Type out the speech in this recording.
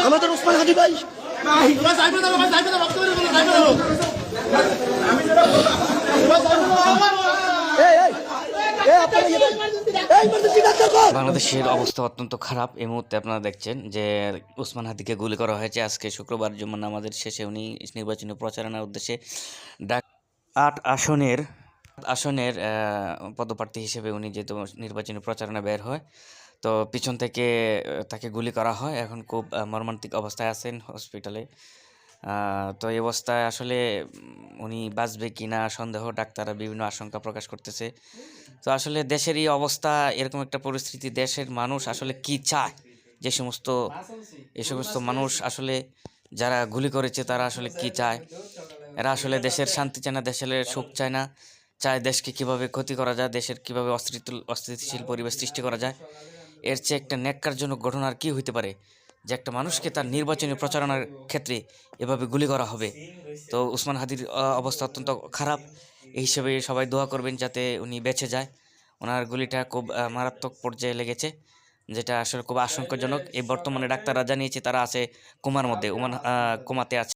আমাদের ওসমান হাদি ভাই বাংলাদেশের অবস্থা অত্যন্ত খারাপ। এই মুহূর্তে আপনারা দেখছেন যে ওসমান হাদিকে গুলি করা হয়েছে। আজকে শুক্রবার জুম্মার নামাজের শেষে উনি নির্বাচনী প্রচারণার উদ্দেশ্যে ডাক ৮ আসনের পদপ্রার্থী হিসেবে উনি যেহেতু নির্বাচনী প্রচারণা বের হয়, তো পিছন থেকে তাকে গুলি করা হয়। এখন খুব মর্মান্তিক অবস্থায় আছেন হসপিটালে। তো এই অবস্থায় আসলে উনি বাঁচবে কিনা সন্দেহ, ডাক্তাররা বিভিন্ন আশঙ্কা প্রকাশ করতেছে। তো আসলে দেশের এই অবস্থা, এরকম একটা পরিস্থিতি, দেশের মানুষ আসলে কি চায়, যে সমস্ত এই সমস্ত মানুষ আসলে যারা গুলি করেছে তারা আসলে কি চায়? এরা আসলে দেশের শান্তি চায় না, দেশের সুখ চায় না, চায় দেশকে কিভাবে ক্ষতি করা যায়, দেশের কিভাবে অস্থিতিশীল পরিবেশ সৃষ্টি করা যায়। এর চেয়ে একটা ন্যাক্কারজনক ঘটনা আর কি হইতে পারে, যে একটা মানুষকে তার নির্বাচনী প্রচারণার ক্ষেত্রে এভাবে গুলি করা হবে। তো উসমান হাদির অবস্থা অত্যন্ত খারাপ। এই হিসেবে সবাই দোয়া করবেন যাতে উনি বেঁচে যায়। ওনার গুলিটা খুব মারাত্মক পর্যায়ে লেগেছে, যেটা আসলে খুব আশঙ্কাজনক। এই বর্তমানে ডাক্তাররা জানিয়েছে তারা আছে কোমার মধ্যে, কোমাতে আছে।